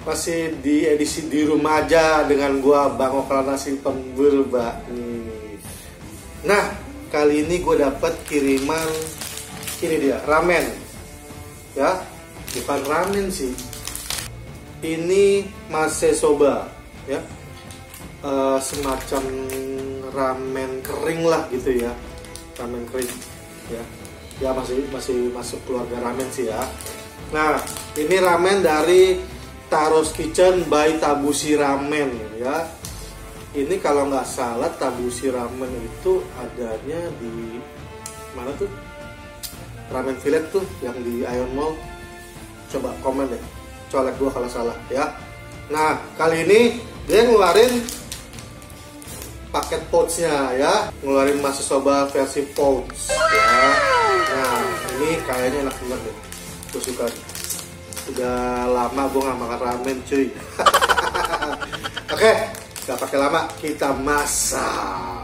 masih di edisi di rumah aja dengan gua Bang Okla Nasi Pemburu Bakmi. Nah, kali ini gue dapat kiriman ini dia, ramen. Ya, bukan ramen sih. Ini mase soba, ya. Semacam ramen kering lah gitu ya. Ramen kering, ya. Ya masih masuk keluarga ramen sih ya. Nah, ini ramen dari Taros Kitchen by Tabushi Ramen ya. Ini kalau nggak salah Tabushi Ramen itu adanya di mana tuh? Ramen Village tuh yang di Ion Mall. Coba komen deh, colek gua kalau salah ya. Nah, kali ini dia ngeluarin paket pouchnya ya, ngeluarin mase soba versi pouch ya. Nah, ini kayaknya enak banget deh, gue suka. Udah lama gue gak makan ramen cuy. Oke, gak pakai lama, kita masak.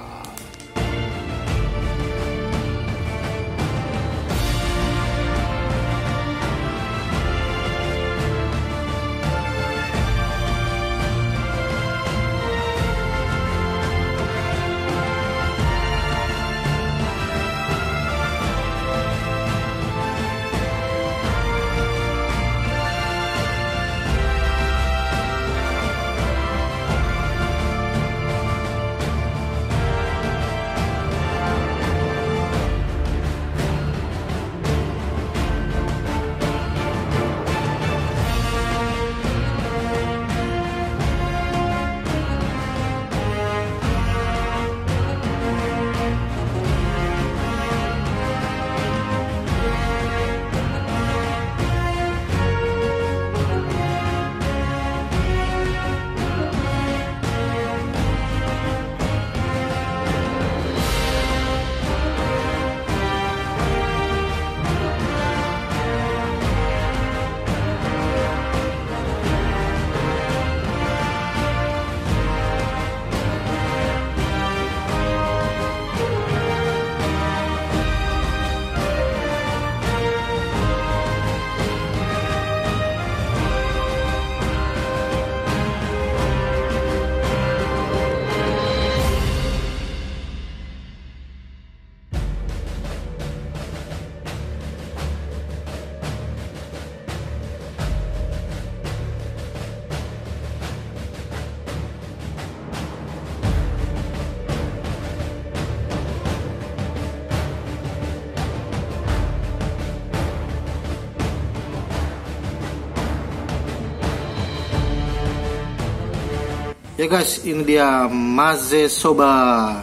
Ya guys, ini dia mase soba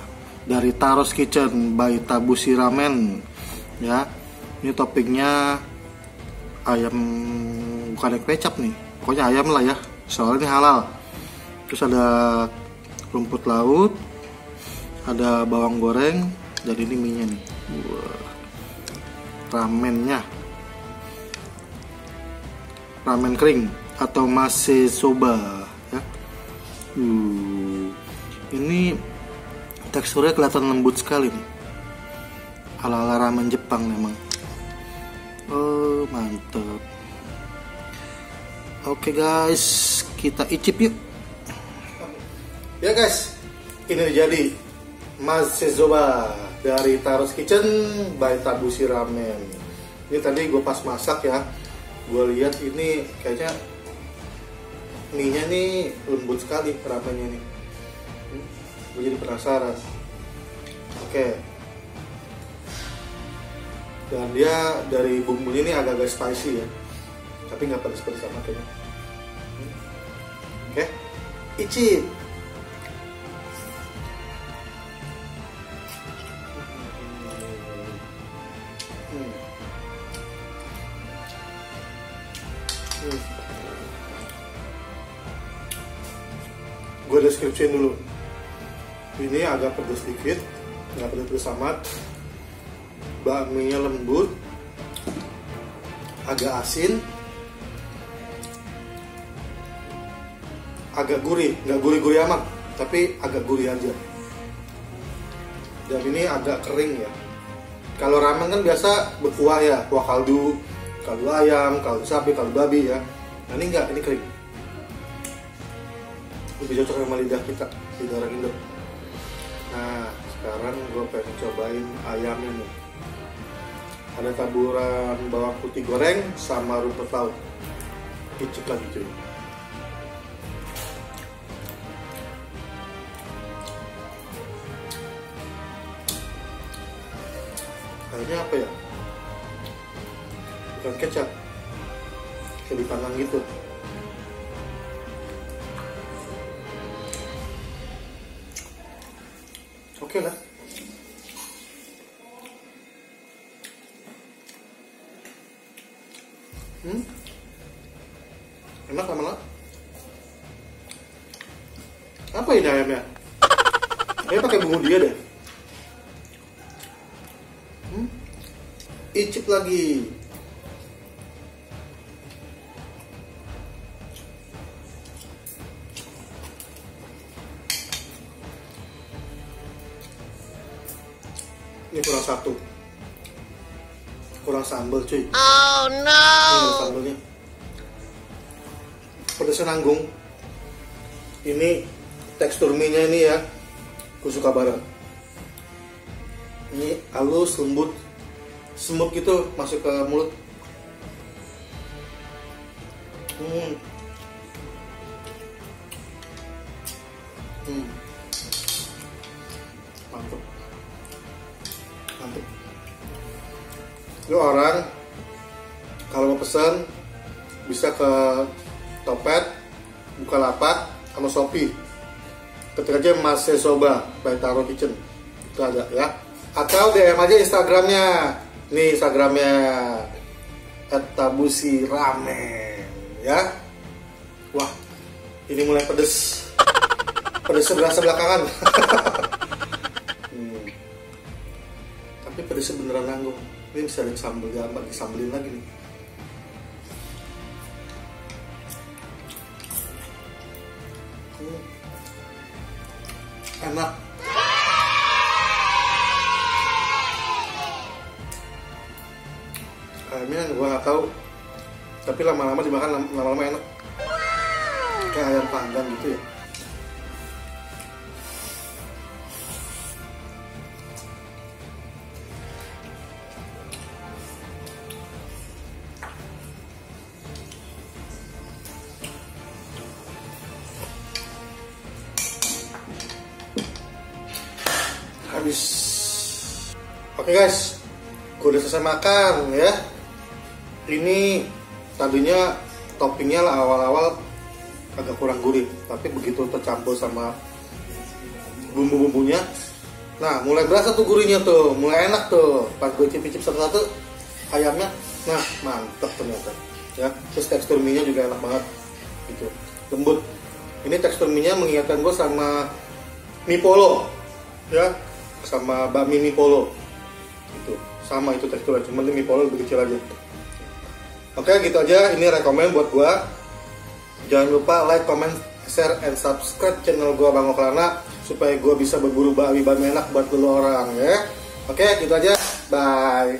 dari Taros Kitchen by Tabushi Ramen. Ya, ini toppingnya ayam, bukan egg kecap nih, pokoknya ayam lah ya. Soalnya ini halal. Terus ada rumput laut, ada bawang goreng, dan ini mie-nya nih. Ramennya, ramen kering atau mase soba. Ini teksturnya kelihatan lembut sekali nih, ala-ala ramen Jepang memang. Oh mantep. Oke guys, kita icip yuk. Ya guys, ini jadi mase soba dari Taros Kitchen by Tabushi Ramen. Ini tadi gue pas masak ya, gue lihat ini kayaknya mie-nya nih lembut sekali, ramennya nih. Gue jadi penasaran. Oke. Dan dia dari bumbunya ini agak-agak spicy ya, tapi nggak pedes-pedes amat kayaknya. Oke, icip. Gue deskripsiin dulu. Ini agak pedas sedikit, nggak pedas amat. Bakminya lembut, agak asin, agak gurih, nggak gurih-gurih amat, tapi agak gurih aja. Dan ini agak kering ya. Kalau ramen kan biasa berkuah ya, kuah kaldu, kaldu ayam, kaldu sapi, kaldu babi ya. Nah ini enggak, ini kering. lebih cocok sama lidah kita, lidah orang Indo. Nah sekarang gue pengen cobain ayamnya nih. Ada taburan bawang putih goreng sama rumput laut. Icip lagi cuy. Kayaknya apa ya? Bukan kecap, kayak dipanggang gitu. Oke lah. Enak lama-lama. Apa ini ayamnya? Kayaknya pakai bumbu dia deh. Icip lagi. Ini kurang satu. Kurang sambal cuy. Oh no. Ini sambalnya. Pedasnya nanggung. Ini tekstur mie-nya ini ya, aku suka banget. Ini halus, lembut, semut gitu masuk ke mulut. Mantap. Mantap. Lu orang kalau mau pesan bisa ke Topet, Bukalapak, sama Shopee. Ketik aja Mas Sesoba by Taro Kitchen, itu ada ya. Atau DM aja Instagramnya. Nih Instagramnya @tabusi_ramen ya. Wah, ini mulai pedes. Pedesnya berasa belakangan. Tapi pedesnya beneran nanggung. Ini bisa disambel, disambelin lagi nih. Enak. Ayamnya gue nggak tahu, tapi lama-lama dimakan lama-lama enak. Kayak ayam panggang gitu ya. Habis. Oke guys, gue udah selesai makan ya. Ini tadinya toppingnya lah awal-awal agak kurang gurih, tapi begitu tercampur sama bumbu-bumbunya, nah mulai berasa tuh gurihnya tuh, mulai enak tuh. Pas gue cicip-cicip satu-satu ayamnya, nah mantep ternyata ya. Terus tekstur mie-nya juga enak banget gitu, lembut. Ini tekstur mie-nya mengingatkan gue sama mie polo ya, sama bakmi mie polo itu sama, itu teksturnya, cuma mie polo lebih kecil aja. Oke gitu aja, ini rekomen buat gua. Jangan lupa like, comment, share, and subscribe channel gua Bang Oklana supaya gua bisa berburu bakmi enak buat dulu orang ya. Oke gitu aja, bye.